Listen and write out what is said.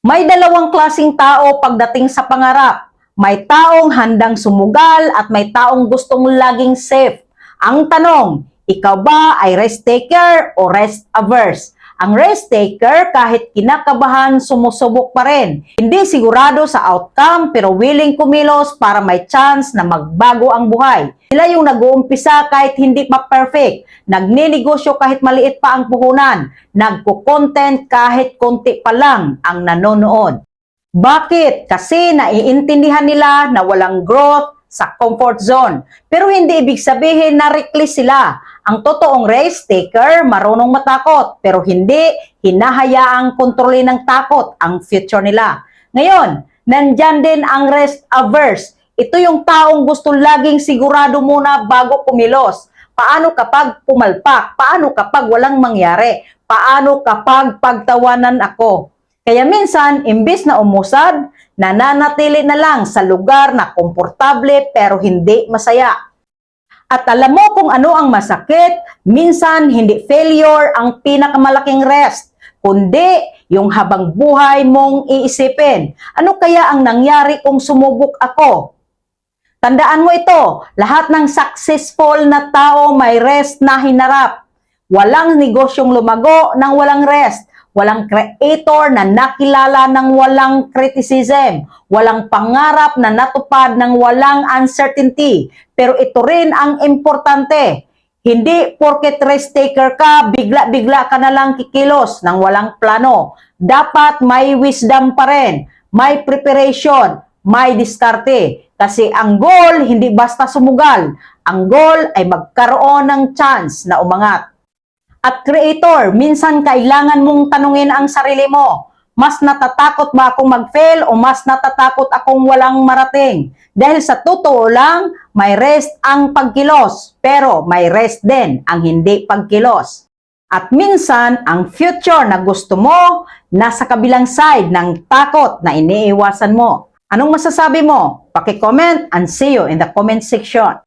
May dalawang klaseng tao pagdating sa pangarap. May taong handang sumugal at may taong gustong laging safe. Ang tanong, ikaw ba ay risk taker o risk averse? Ang risk taker kahit kinakabahan sumusubok pa rin. Hindi sigurado sa outcome pero willing kumilos para may chance na magbago ang buhay. Sila yung nag-uumpisa kahit hindi pa perfect. Nagninegosyo kahit maliit pa ang puhunan. Nagko-content kahit konti pa lang ang nanonood. Bakit? Kasi naiintindihan nila na walang growth sa comfort zone. Pero hindi ibig sabihin na reckless sila. Ang totoong risk taker, marunong matakot, pero hindi hinahayaang kontrolin ng takot ang future nila. Ngayon, nandyan din ang risk averse. Ito yung taong gusto laging sigurado muna bago kumilos. Paano kapag pumalpak? Paano kapag walang mangyari? Paano kapag pagtawanan ako? Kaya minsan, imbis na umusad, nananatili na lang sa lugar na komportable pero hindi masaya. At alam mo kung ano ang masakit, minsan hindi failure ang pinakamalaking rest, kundi yung habang buhay mong iisipin. Ano kaya ang nangyari kung sumubok ako? Tandaan mo ito, lahat ng successful na tao may rest na hinarap. Walang negosyong lumago nang walang rest. Walang creator na nakilala ng walang criticism. Walang pangarap na natupad ng walang uncertainty. Pero ito rin ang importante. Hindi porket risk taker ka, bigla-bigla ka na lang kikilos ng walang plano. Dapat may wisdom pa rin, may preparation, may diskarte. Kasi ang goal, hindi basta sumugal. Ang goal ay magkaroon ng chance na umangat. At creator, minsan kailangan mong tanungin ang sarili mo. Mas natatakot ba akong mag-fail o mas natatakot akong walang marating? Dahil sa totoo lang, may rest ang pagkilos, pero may rest din ang hindi pagkilos. At minsan, ang future na gusto mo, nasa kabilang side ng takot na iniiwasan mo. Anong masasabi mo? Paki-comment and see you in the comment section.